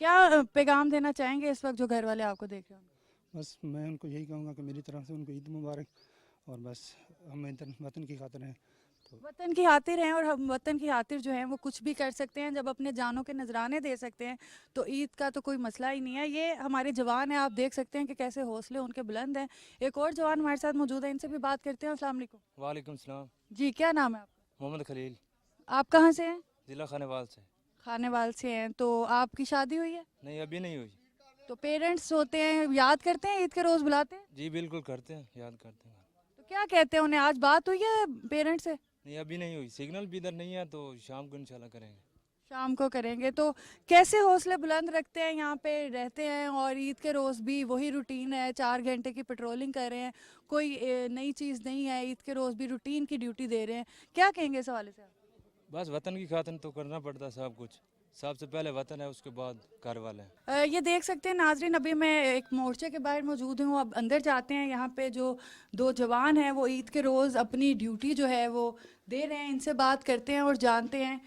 क्या पैगाम देना चाहेंगे इस वक्त जो घर वाले आपको देख रहे हैं? बस मैं उनको यही कहूँगा कि मेरी तरफ से उनको ईद मुबारक, और बस हम वतन की खातिर हैं। वतन की खातिर हैं और हम वतन की खातिर जो है वो कुछ भी कर सकते हैं। जब अपने जानों के नजराने दे सकते हैं तो ईद का तो कोई मसला ही नहीं है। ये हमारे जवान हैं, आप देख सकते हैं कि कैसे हौसले उनके बुलंद हैं। एक और जवान हमारे साथ मौजूद है, इनसे भी बात करते हैं। अस्सलाम वालेकुम। वालेकुम सलाम। जी क्या नाम है आपका? मोहम्मद खलील। आप कहाँ से हैं? ज़िला खानेवाल से। खानेवाल से हैं। तो आपकी शादी हुई है? नहीं अभी नहीं हुई। तो पेरेंट्स होते हैं, याद करते हैं ईद के रोज़ बुलाते हैं? जी बिल्कुल करते हैं, याद करते हैं। तो क्या कहते हैं उन्हें? आज बात हुई है पेरेंट्स से? नहीं अभी नहीं हुई, सिग्नल भी इधर नहीं है, तो शाम को इंशाल्लाह करेंगे। शाम को करेंगे। तो कैसे हौसले बुलंद रखते हैं, यहाँ पे रहते हैं और ईद के रोज़ भी वही रूटीन है, 4 घंटे की पेट्रोलिंग कर रहे हैं, कोई नई चीज़ नहीं है, ईद के रोज़ भी रूटीन की ड्यूटी दे रहे हैं। क्या कहेंगे इस हवाले से आप? बस वतन की खातिर तो करना पड़ता है सब कुछ। सबसे पहले वतन है, उसके बाद घर वाले हैं। ये देख सकते हैं नाजरीन, अभी मैं एक मोर्चे के बाहर मौजूद हूँ। अब अंदर जाते हैं। यहाँ पे जो 2 जवान हैं वो ईद के रोज़ अपनी ड्यूटी जो है वो दे रहे हैं। इनसे बात करते हैं और जानते हैं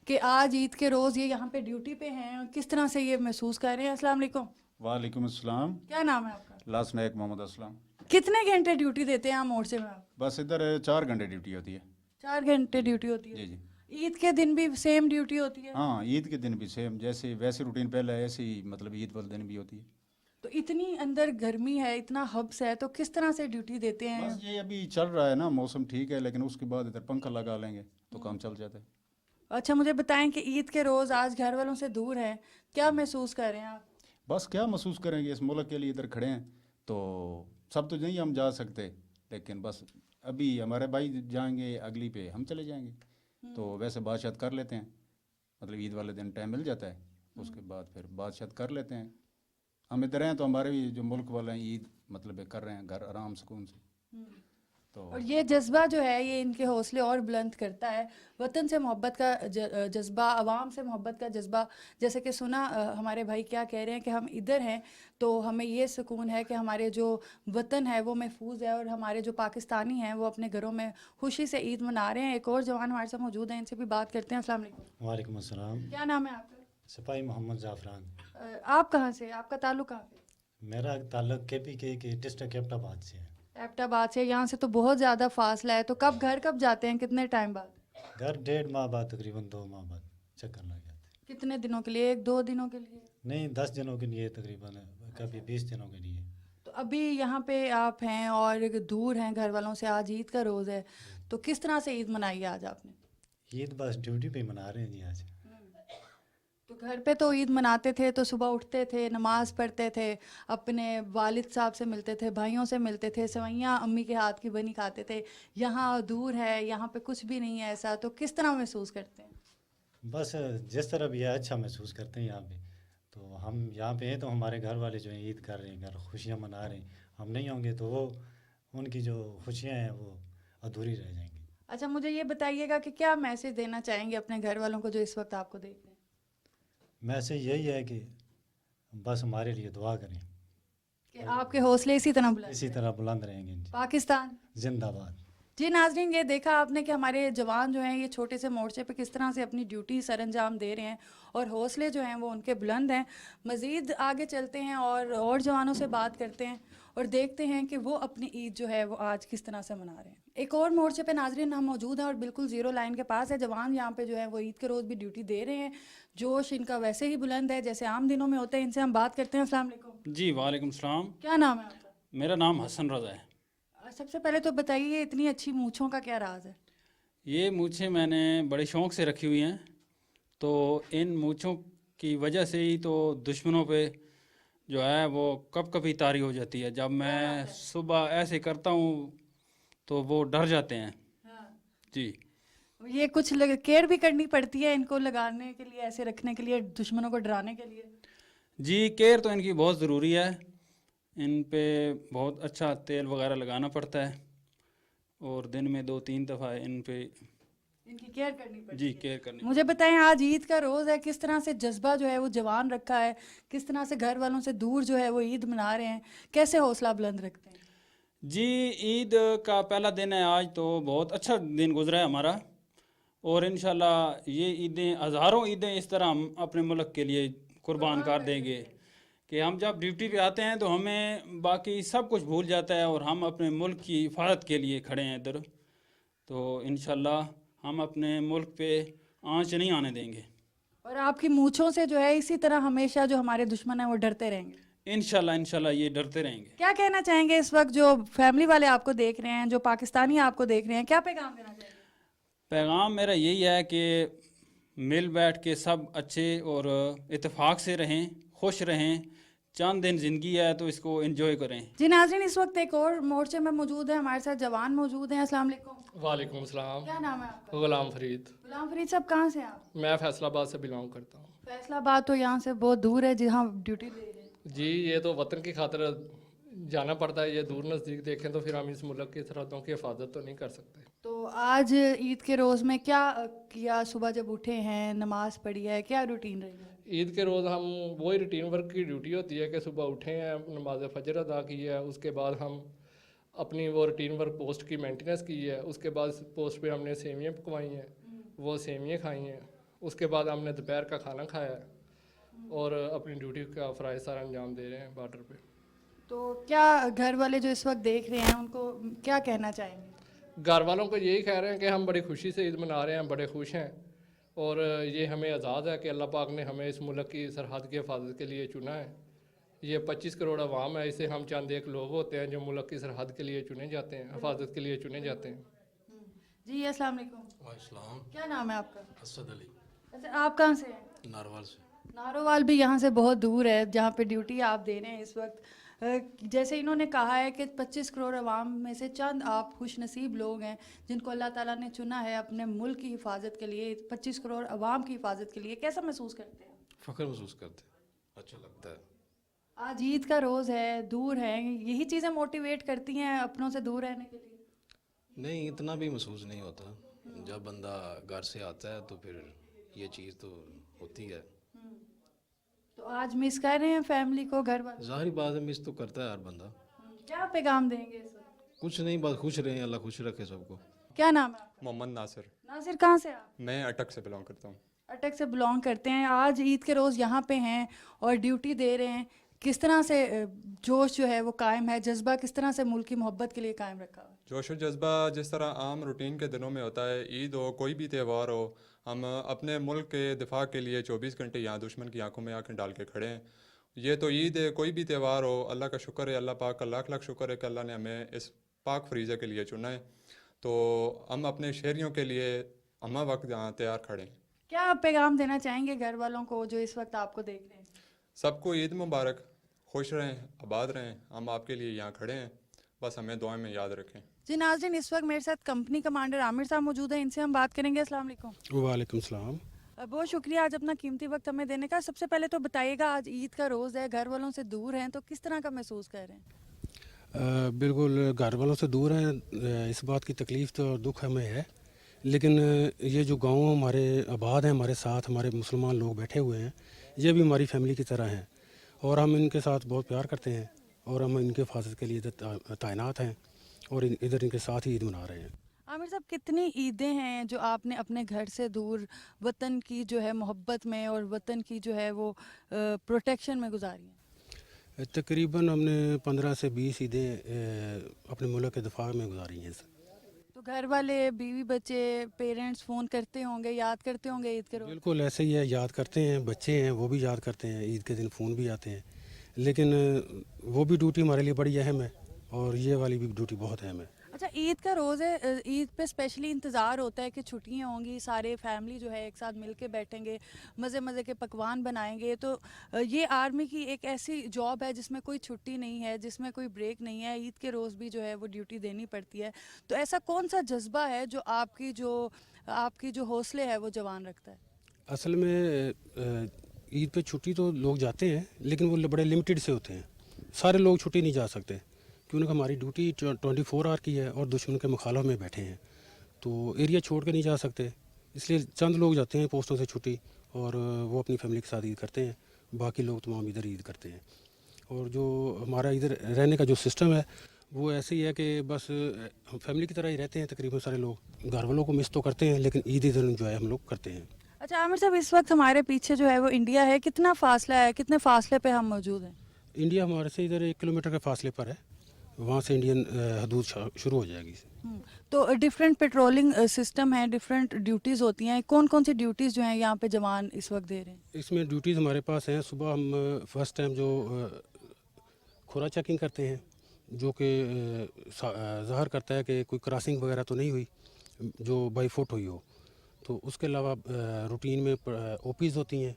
कि आज ईद के रोज़ ये यहाँ पे ड्यूटी पे हैं, किस तरह से ये महसूस कर रहे हैं। अस्सलाम वालेकुम। वालेकुम अस्सलाम। क्या नाम है आपका? लास्ट नायक मोहम्मद असलम। कितने घंटे ड्यूटी देते हैं आप मोर्चे में आप? बस इधर 4 घंटे ड्यूटी होती है। 4 घंटे ड्यूटी होती है? जी जी। ईद के दिन भी सेम ड्यूटी होती है? हाँ ईद के दिन भी सेम, जैसे वैसे रूटीन पहले है ऐसी, मतलब ईद वाले दिन भी होती है। तो इतनी अंदर गर्मी है, इतना हब्स है, तो किस तरह से ड्यूटी देते हैं? बस ये अभी चल रहा है ना, मौसम ठीक है, लेकिन उसके बाद इधर पंखा लगा लेंगे तो काम चल जाता है। अच्छा मुझे बताएं कि ईद के रोज़ आज घर वालों से दूर हैं, क्या महसूस कर रहे हैं आप? बस क्या महसूस करेंगे, इस मुल्क के लिए इधर खड़े हैं, तो सब तो नहीं हम जा सकते, लेकिन बस अभी हमारे भाई जाएंगे, अगली पे हम चले जाएंगे। तो वैसे बातचीत कर लेते हैं, मतलब ईद वाले दिन टाइम मिल जाता है, उसके बाद फिर बातचीत कर लेते हैं। हम इधर हैं तो हमारे भी जो मुल्क वाले हैं ईद मतलब कर रहे हैं घर आराम सुकून से। तो और ये जज्बा जो है ये इनके हौसले और बुलंद करता है। वतन से मोहब्बत का जज्बा, आवाम से मोहब्बत का जज्बा। जैसे कि सुना हमारे भाई क्या कह रहे हैं कि हम इधर हैं तो हमें ये सुकून है कि हमारे जो वतन है वो महफूज है और हमारे जो पाकिस्तानी हैं वो अपने घरों में खुशी से ईद मना रहे हैं। एक और जवान हमारे साथ मौजूद हैं, इनसे भी बात करते हैं। अस्सलाम वालेकुम। वालेकुम अस्सलाम। क्या नाम है आपका? सिपाही मोहम्मद जाफरान। आप कहाँ से, आपका ताल्लुक कहाँ से? मेरा ताल्लुक KPK के डिस्ट्रिक्ट एबटाबाद से है। एबटाबाद से। यहाँ से तो बहुत ज़्यादा फासला है, तो कब जाते हैं, कितने टाइम बाद? घर 1.5 माह बाद, तकरीबन 2 माह बाद चक्कर लग जाते हैं। कितने दिनों के लिए? 1-2 दिनों के लिए? नहीं 10 दिनों के लिए तकरीबन, कभी 20 दिनों के लिए। तो अभी यहाँ पे आप हैं और दूर हैं घर वालों से, आज ईद का रोज़ है, तो किस तरह से ईद मनाई है आज आपने? ईद बस ड्यूटी पे मना रहे हैं जी आज। तो घर पे तो ईद मनाते थे तो सुबह उठते थे, नमाज़ पढ़ते थे, अपने वालिद साहब से मिलते थे, भाइयों से मिलते थे, सेवइयाँ अम्मी के हाथ की बनी खाते थे। यहाँ दूर है, यहाँ पे कुछ भी नहीं है ऐसा, तो किस तरह महसूस करते हैं? बस जिस तरह भी है अच्छा महसूस करते हैं यहाँ पे। तो हम यहाँ पे हैं तो हमारे घर वाले जो हैं ईद कर रहे हैं, घर खुशियाँ मना रहे हैं। हम नहीं होंगे तो वो उनकी जो खुशियाँ हैं वो अधूरी रह जाएंगी। अच्छा मुझे ये बताइएगा कि क्या मैसेज देना चाहेंगे अपने घर वालों को जो इस वक्त आपको देख रहे हैं? मैसेज यही है कि बस हमारे लिए दुआ करें कि आपके हौसले इसी तरह बुलंद इसी तरह बुलंद रहेंगे जी। पाकिस्तान जिंदाबाद। जी नाजरीन, ये देखा आपने कि हमारे जवान जो हैं ये छोटे से मोर्चे पे किस तरह से अपनी ड्यूटी सर अंजाम दे रहे हैं और हौसले जो हैं वो उनके बुलंद हैं। मज़ीद आगे चलते हैं और जवानों से बात करते हैं और देखते हैं कि वो अपनी ईद जो है वो आज किस तरह से मना रहे हैं। एक और मोर्चे पे नाजरीन हम मौजूद हैं और बिल्कुल ज़ीरो लाइन के पास है। जवान यहाँ पे जो है वो ईद के रोज़ भी ड्यूटी दे रहे हैं। जोश इनका वैसे ही बुलंद है जैसे आम दिनों में होता है। इनसे हम बात करते हैं। अस्सलाम वालेकुम। जी वालेकुम सलाम। क्या नाम है आपका? मेरा नाम हसन रज़ा है। सबसे पहले तो बताइए इतनी अच्छी मूँछों का क्या राज है? ये मूछें मैंने बड़े शौक़ से रखी हुई हैं, तो इन मूछों की वजह से ही तो दुश्मनों पे जो है वो कब कभी तारी हो जाती है। जब मैं सुबह ऐसे करता हूँ तो वो डर जाते हैं। जी ये कुछ केयर भी करनी पड़ती है इनको लगाने के लिए, ऐसे रखने के लिए, दुश्मनों को डराने के लिए? जी केयर तो इनकी बहुत ज़रूरी है। इन पे बहुत अच्छा तेल वगैरह लगाना पड़ता है और दिन में 2-3 दफ़ा इन पे इनकी केयर करनी पड़ती जी है। केयर करनी। मुझे बताएं आज ईद का रोज़ है, किस तरह से जज्बा जो है वो जवान रखा है, किस तरह से घर वालों से दूर जो है वो ईद मना रहे हैं, कैसे हौसला बुलंद रखते हैं? जी ईद का पहला दिन है आज, तो बहुत अच्छा दिन गुजरा है हमारा और इंशाल्लाह ये ईदें हज़ारों ईदें इस तरह हम अपने मुल्क के लिए कुर्बान कर देंगे कि हम जब ड्यूटी पे आते हैं तो हमें बाकी सब कुछ भूल जाता है और हम अपने मुल्क की हिफाजत के लिए खड़े हैं इधर। तो इंशाल्लाह हम अपने मुल्क पे आंच नहीं आने देंगे और आपकी मूँछों से जो है इसी तरह हमेशा जो हमारे दुश्मन हैं वो डरते रहेंगे। इंशाल्लाह ये डरते रहेंगे। क्या कहना चाहेंगे इस वक्त जो फैमिली वाले आपको देख रहे हैं, जो पाकिस्तानी आपको देख रहे हैं, क्या पैगाम देना चाहेंगे? पैगाम मेरा यही है कि मिल बैठ के सब अच्छे और इत्तेफाक से रहें, खुश रहें। चंद दिन ज़िंदगी है तो इसको एंजॉय करें। जी नाज़रीन, इस वक्त एक और मोर्चे में मौजूद है, हमारे साथ जवान मौजूद हैं। अस्सलाम वालेकुम। वालेकुम सलाम। क्या नाम है आपका? गुलाम फरीद। गुलाम फरीद साहब कहाँ से हैं आप? मैं फैसलाबाद से बिलोंग करता हूँ। फैसलाबाद तो यहाँ से बहुत दूर है जहाँ ड्यूटी दे रहे हैं। जी ये तो वतन की खातिर जाना पड़ता है। ये दूर नज़दीक देखें तो फिर हम इस मुल्क की सरहदों की हिफाजत तो नहीं कर सकते। तो आज ईद के रोज़ में क्या किया? सुबह जब उठे हैं, नमाज पढ़ी है, क्या रूटीन रही है? ईद के रोज़ हम वही रूटीन वर्क की ड्यूटी होती है कि सुबह उठे हैं, नमाज फजर अदा की है, उसके बाद हम अपनी वो रूटीन वर्क पोस्ट की मेंटेनेंस की है, उसके बाद पोस्ट पे हमने सेवियाँ पकवाई हैं, वो सेवियाँ खाई हैं, उसके बाद हमने दोपहर का खाना खाया है और अपनी ड्यूटी का फ़राइज़ सारा अंजाम दे रहे हैं बॉर्डर पे। तो क्या घर वाले जो इस वक्त देख रहे हैं उनको क्या कहना चाहेंगे? घर वालों को यही कह रहे हैं कि हम बड़ी खुशी से ईद मना रहे हैं, बड़े खुश हैं और ये हमें आज़ाद है कि अल्लाह पाक ने हमें इस मुल्क की सरहद की हिफाजत के लिए चुना है। ये 25 करोड़ अवाम है, इसे हम चंद एक लोग होते हैं जो मुल्क की सरहद के लिए चुने जाते हैं, हिफाजत के लिए चुने जाते हैं। जी अस्सलाम वालेकुम। वालेकुम। क्या नाम है आपका? असद अली। अच्छा आप कहाँ से हैं? नारवाल से। नारोवाल भी यहाँ से बहुत दूर है जहाँ पे ड्यूटी आप दे रहे हैं इस वक्त। जैसे इन्होंने कहा है कि 25 करोड़ अवाम में से चंद आप खुश नसीब लोग हैं जिनको अल्लाह ताला ने चुना है अपने मुल्क की हिफाजत के लिए, 25 करोड़ अवाम की हिफाजत के लिए। कैसा महसूस करते हैं? फ़ख्र महसूस करते हैं, अच्छा लगता है। आज ईद का रोज़ है, दूर है, यही चीज़ें मोटिवेट करती हैं अपनों से दूर रहने के लिए? नहीं इतना भी महसूस नहीं होता। जब बंदा घर से आता है तो फिर ये चीज़ तो होती है। तो आज मिस कर रहे हैं फैमिली को, घर वाले? ज़ाहिर बात है मिस तो करता है हर बंदा। क्या पैगाम देंगे इस वक्त? कुछ नहीं, बस खुश रहें, अल्लाह खुश रखे सबको। क्या नाम है? मोहम्मद नासिर। नासिर कहाँ से आप? मैं अटक से बिलोंग करता हूँ। अटक से बिलोंग करते हैं। आज ईद के रोज़ यहाँ पे हैं और ड्यूटी दे रहे हैं, किस तरह से जोश जो है वो कायम है, जज्बा किस तरह से मुल्क की मोहब्बत के लिए कायम रखा हुआ? जोश व जज्बा जिस तरह आम रूटीन के दिनों में होता है, ईद हो कोई भी त्यौहार हो, हम अपने मुल्क के दिफा के लिए 24 घंटे यहाँ दुश्मन की आंखों में आंखें डाल के खड़े हैं। ये तो ईद है, कोई भी त्यौहार हो, अल्लाह का शुक्र है, अल्लाह पाक का लाख लाख शुक्र है कि अल्लाह ने हमें इस पाक फरीज़े के लिए चुना है। तो हम अपने शहरियों के लिए हमा वक्त यहाँ तैयार खड़े हैं। क्या आप पैगाम देना चाहेंगे घर वालों को जो इस वक्त आपको देख रहे हैं? सबको ईद मुबारक, खुश रहें, आबाद रहें, हम आपके लिए यहाँ खड़े हैं, बस हमें दुआ में याद रखें। जी नाज़रीन, इस वक्त मेरे साथ कंपनी कमांडर आमिर साहब मौजूद हैं, इनसे हम बात करेंगे। अस्सलाम वालेकुम। वालेकुम सलाम। बहुत शुक्रिया आज अपना कीमती वक्त हमें देने का। सबसे पहले तो बताइएगा आज ईद का रोज़ है, घर वालों से दूर हैं, तो किस तरह का महसूस कर रहे हैं? बिल्कुल घर वालों से दूर हैं, इस बात की तकलीफ़ तो दुख हमें है, लेकिन ये जो गांव हमारे आबाद हैं, हमारे साथ हमारे मुसलमान लोग बैठे हुए हैं, ये भी हमारी फैमिली की तरह हैं और हम इनके साथ बहुत प्यार करते हैं और हम इनके हिफाजत के लिए इधर तैनात हैं और इधर इनके साथ ही ईद मना रहे हैं। आमिर साहब, कितनी ईदें हैं जो आपने अपने घर से दूर वतन की जो है मोहब्बत में और वतन की जो है वो प्रोटेक्शन में गुजारी हैं? तकरीबन हमने 15 से 20 ईदें अपने मुल्क के दिफा में गुजारी हैं। तो घर वाले, बीवी बच्चे, पेरेंट्स फ़ोन करते होंगे, याद करते होंगे ईद के रोज़? बिल्कुल ऐसे ही है, याद करते हैं, बच्चे हैं वो भी याद करते हैं, ईद के दिन फ़ोन भी आते हैं, लेकिन वो भी ड्यूटी हमारे लिए बड़ी अहम है और ये वाली भी ड्यूटी बहुत अहम है। अच्छा, ईद का रोज़ है, ईद पे स्पेशली इंतज़ार होता है कि छुट्टियां होंगी, सारे फैमिली जो है एक साथ मिल के बैठेंगे, मज़े मज़े के पकवान बनाएंगे। तो ये आर्मी की एक ऐसी जॉब है जिसमें कोई छुट्टी नहीं है, जिसमें कोई ब्रेक नहीं है, ईद के रोज़ भी जो है वो ड्यूटी देनी पड़ती है। तो ऐसा कौन सा जज्बा है जो आपकी जो हौसले है वो जवान रखता है? असल में ईद पे छुट्टी तो लोग जाते हैं, लेकिन वो बड़े लिमिटेड से होते हैं, सारे लोग छुट्टी नहीं जा सकते क्योंकि हमारी ड्यूटी 24 आवर की है और दुश्मन के मुखालफ में बैठे हैं, तो एरिया छोड़ के नहीं जा सकते, इसलिए चंद लोग जाते हैं पोस्टों से छुट्टी और वो अपनी फैमिली के साथ ईद करते हैं, बाकी लोग तमाम इधर ईद करते हैं। और जो हमारा इधर रहने का जो सिस्टम है वो ऐसे ही है कि बस हम फैमिली की तरह ही रहते हैं, तकरीबन सारे लोग घर वालों को मिस तो करते हैं लेकिन ईद इधर इंजॉय हम लोग करते हैं। अच्छा आमिर साहब, इस वक्त हमारे पीछे जो है वो इंडिया है, कितना फासला है, कितने फासले पे हम मौजूद हैं? इंडिया हमारे से इधर 1 किलोमीटर के फासले पर है, वहाँ से इंडियन हदूद शुरू हो जाएगी। तो डिफरेंट पेट्रोलिंग सिस्टम है, डिफरेंट ड्यूटीज़ होती हैं, कौन कौन सी ड्यूटीज़ जो हैं यहाँ पे जवान इस वक्त दे रहे हैं? इसमें ड्यूटीज़ हमारे पास हैं। सुबह हम फर्स्ट टाइम जो खुरा चेकिंग करते हैं, जो कि ज़ाहिर करता है कि कोई क्रॉसिंग वगैरह तो नहीं हुई जो बाई फुट हुई हो। तो उसके अलावा रूटीन में ओपीज़ होती हैं,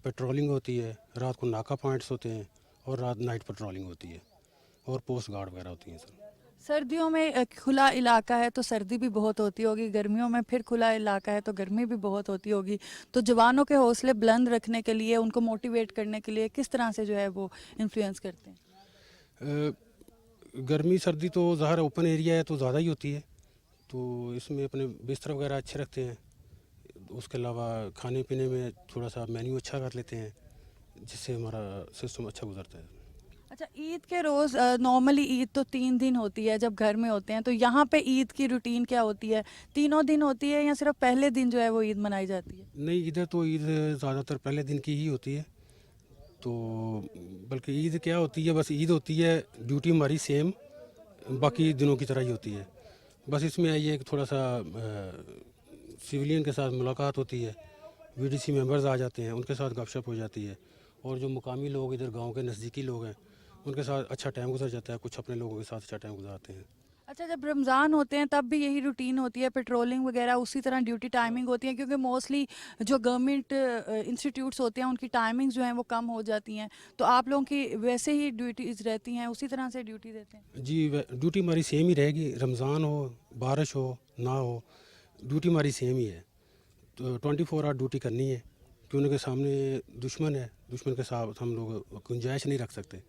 पेट्रोलिंग होती है, रात को नाका पॉइंट्स होते हैं और रात नाइट पेट्रोलिंग होती है और पोस्ट गार्ड वगैरह होती हैं। सर सर्दियों में खुला इलाका है तो सर्दी भी बहुत होती होगी, गर्मियों में फिर खुला इलाका है तो गर्मी भी बहुत होती होगी। तो जवानों के हौसले बुलंद रखने के लिए, उनको मोटिवेट करने के लिए किस तरह से जो है वो इन्फ्लुएंस करते हैं? गर्मी सर्दी तो ज़ाहिर ओपन एरिया है तो ज़्यादा ही होती है, तो इसमें अपने बिस्तर वगैरह अच्छे रखते हैं। उसके अलावा खाने पीने में थोड़ा सा मेन्यू अच्छा कर लेते हैं जिससे हमारा सिस्टम अच्छा गुजरता है। अच्छा, ईद के रोज़ नॉर्मली ईद तो 3 दिन होती है जब घर में होते हैं, तो यहाँ पे ईद की रूटीन क्या होती है? तीनों दिन होती है या सिर्फ पहले दिन जो है वो ईद मनाई जाती है? नहीं, इधर तो ईद ज़्यादातर पहले दिन की ही होती है। तो बल्कि ईद क्या होती है, बस ईद होती है, ड्यूटी हमारी सेम बाकी दिनों की तरह ही होती है। बस इसमें ये कि थोड़ा सा सिविलियन के साथ मुलाकात होती है, वीडीसी मेंबर्स आ जाते हैं, उनके साथ गपशप हो जाती है और जो मुकामी लोग इधर गांव के नज़दीकी लोग हैं उनके साथ अच्छा टाइम गुजर जाता है, कुछ अपने लोगों के साथ अच्छा टाइम गुजारते हैं। अच्छा, जब रमज़ान होते हैं तब भी यही रूटीन होती है, पेट्रोलिंग वगैरह उसी तरह ड्यूटी टाइमिंग होती है? क्योंकि मोस्टली जो गवर्नमेंट इंस्टीट्यूट्स होते हैं उनकी टाइमिंग्स जो हैं वो कम हो जाती हैं, तो आप लोगों की वैसे ही ड्यूटीज़ रहती हैं, उसी तरह से ड्यूटी देते हैं? जी, ड्यूटी हमारी सेम ही रहेगी, रमज़ान हो, बारिश हो ना हो, ड्यूटी हमारी सेम ही है। तो 24 आवर ड्यूटी करनी है क्योंकि उनके सामने दुश्मन है, दुश्मन के साथ हम लोग गुंजाइश नहीं रख सकते,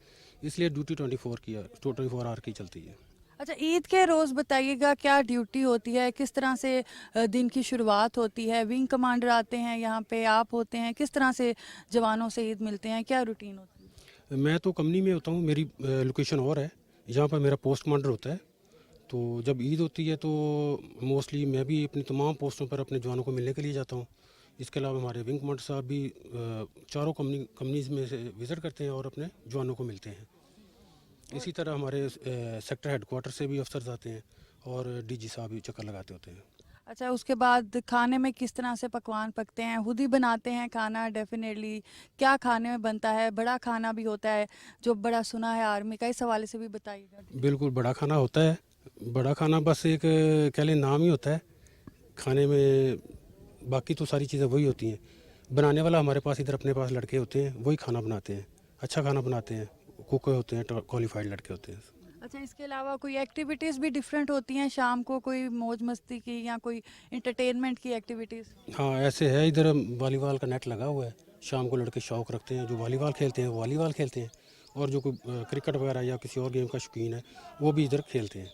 इसलिए ड्यूटी 24 आवर की चलती है। अच्छा, ईद के रोज़ बताइएगा क्या ड्यूटी होती है, किस तरह से दिन की शुरुआत होती है? विंग कमांडर आते हैं यहाँ पे, आप होते हैं, किस तरह से जवानों से ईद मिलते हैं, क्या रूटीन होती है? मैं तो कंपनी में होता हूँ, मेरी लोकेशन और है, यहाँ पर मेरा पोस्ट कमांडर होता है। तो जब ईद होती है तो मोस्टली मैं भी अपनी तमाम पोस्टों पर अपने जवानों को मिलने के लिए जाता हूँ। इसके अलावा हमारे विंग कमांडर साहब भी चारों कंपनीज में से विज़िट करते हैं और अपने जवानों को मिलते हैं। इसी तरह हमारे सेक्टर हेडक्वार्टर से भी अफसर आते हैं और डीजी साहब भी चक्कर लगाते होते हैं। अच्छा, उसके बाद खाने में किस तरह से पकवान पकते हैं? खुद ही बनाते हैं खाना? डेफिनेटली क्या खाने में बनता है? बड़ा खाना भी होता है जो बड़ा सुना है आर्मी का, इस हवाले से भी बताइएगा। बिल्कुल बड़ा खाना होता है, बड़ा खाना बस एक कह लें नाम ही होता है खाने में, बाकी तो सारी चीज़ें वही होती हैं। बनाने वाला हमारे पास इधर अपने पास लड़के होते हैं, वही खाना बनाते हैं, अच्छा खाना बनाते हैं, कुक होते हैं, क्वालिफाइड लड़के होते हैं। अच्छा, इसके अलावा कोई एक्टिविटीज़ भी डिफरेंट होती हैं शाम को, कोई मौज मस्ती की या कोई इंटरटेनमेंट की एक्टिविटीज़? हाँ ऐसे है, इधर वॉलीबॉल का नेट लगा हुआ है, शाम को लड़के शौक़ रखते हैं, जो वॉलीबॉल खेलते हैं वो वॉलीबॉल खेलते हैं और जो कोई क्रिकेट वगैरह या किसी और गेम का शौकीन है वो भी इधर खेलते हैं।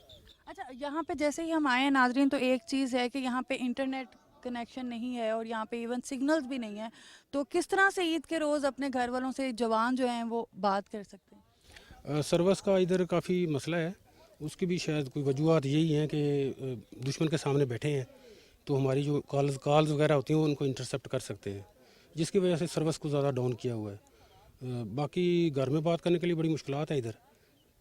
अच्छा, यहाँ पे जैसे ही हम आए हैं नाजरीन, तो एक चीज़ है कि यहाँ पे इंटरनेट कनेक्शन नहीं है और यहाँ पे इवन सिग्नल्स भी नहीं है, तो किस तरह से ईद के रोज़ अपने घर वालों से जवान जो हैं वो बात कर सकते हैं? सर्विस का इधर काफ़ी मसला है, उसकी भी शायद कोई वजूहत यही हैं कि दुश्मन के सामने बैठे हैं तो हमारी जो कॉल्स वगैरह होती हैं वो उनको इंटरसेप्ट कर सकते हैं, जिसकी वजह से सर्विस को ज़्यादा डाउन किया हुआ है। बाकी घर में बात करने के लिए बड़ी मुश्किलात है इधर,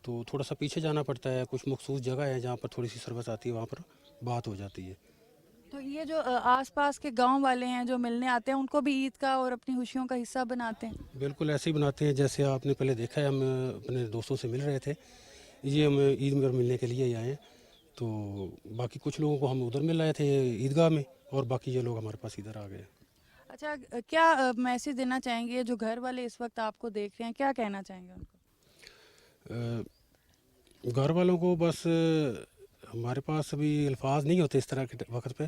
तो थोड़ा सा पीछे जाना पड़ता है। कुछ मखसूस जगह है जहाँ पर थोड़ी सी सर्विस आती है, वहाँ पर बात हो जाती है। तो ये जो आसपास के गांव वाले हैं जो मिलने आते हैं, उनको भी ईद का और अपनी खुशियों का हिस्सा बनाते हैं? बिल्कुल ऐसे ही बनाते हैं जैसे आपने पहले देखा है, हम अपने दोस्तों से मिल रहे थे, ये हम ईद में मिलने के लिए ही आए हैं। तो बाकी कुछ लोगों को हम उधर मिल रहे थे ईदगाह में, और बाकी ये लोग हमारे पास इधर आ गए। अच्छा, क्या मैसेज देना चाहेंगे जो घर वाले इस वक्त आपको देख रहे हैं, क्या कहना चाहेंगे उनको? घर वालों को बस हमारे पास अभी अल्फाज नहीं होते इस तरह के वक्त पे,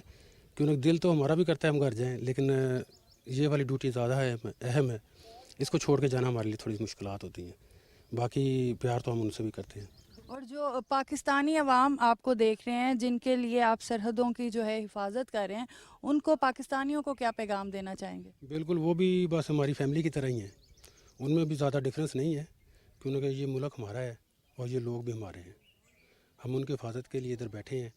क्योंकि दिल तो हमारा भी करता है हम घर जाएं, लेकिन ये वाली ड्यूटी ज़्यादा है, अहम है, इसको छोड़ के जाना हमारे लिए थोड़ी मुश्किलात होती हैं। बाकी प्यार तो हम उनसे भी करते हैं। और जो पाकिस्तानी अवाम आपको देख रहे हैं, जिनके लिए आप सरहदों की जो है हिफाजत कर रहे हैं, उनको पाकिस्तानियों को क्या पैगाम देना चाहेंगे? बिल्कुल, वो भी बस हमारी फैमिली की तरह ही हैं, उनमें भी ज़्यादा डिफरेंस नहीं है, क्योंकि ये मुल्क हमारा है और ये लोग भी हमारे हैं। हम उनकी हिफाजत के लिए इधर बैठे हैं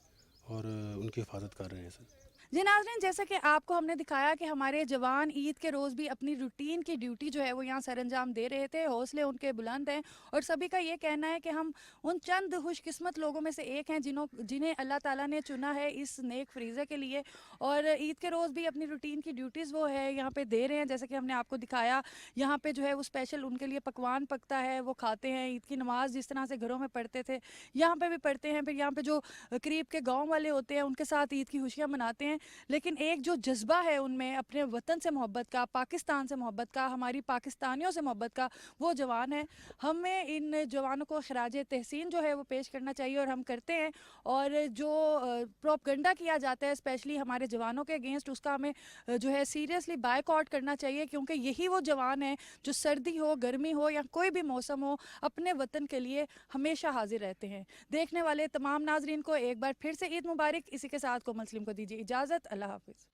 और उनकी हिफाजत कर रहे हैं सर। जी नाज़रीन, जैसा कि आपको हमने दिखाया कि हमारे जवान ईद के रोज़ भी अपनी रूटीन की ड्यूटी जो है वो यहाँ सर अंजाम दे रहे थे। हौसले उनके बुलंद हैं और सभी का ये कहना है कि हम उन चंद खुशकिस्मत लोगों में से एक हैं जिन्हें अल्लाह ताला ने चुना है इस नेक फरीज़े के लिए, और ईद के रोज़ भी अपनी रूटीन की ड्यूटीज़ वो है यहाँ पे दे रहे हैं। जैसे कि हमने आपको दिखाया, यहाँ पे जो है वो स्पेशल उनके लिए पकवान पकता है, वो खाते हैं। ईद की नमाज़ जिस तरह से घरों में पढ़ते थे, यहाँ पे भी पढ़ते हैं। फिर यहाँ पे जो करीब के गाँव वाले होते हैं, उनके साथ ईद की खुशियाँ मनाते हैं। लेकिन एक जो जज्बा है उनमें अपने वतन से मोहब्बत का, पाकिस्तान से मोहब्बत का, हमारी पाकिस्तानियों से मोहब्बत का, वो जवान है। हमें इन जवानों को खराज तहसीन जो है वो पेश करना चाहिए, और हम करते हैं। और जो प्रोपगंडा किया जाता है स्पेशली हमारे जवानों के अगेंस्ट, उसका हमें जो है सीरियसली बायकॉट करना चाहिए, क्योंकि यही वो जवान है जो सर्दी हो, गर्मी हो या कोई भी मौसम हो, अपने वतन के लिए हमेशा हाजिर रहते हैं। देखने वाले तमाम नाजरीन को एक बार फिर से ईद मुबारक। इसी के साथ कोमल सलीम को दीजिए इजाज़त। अल्लाह हाफिज़।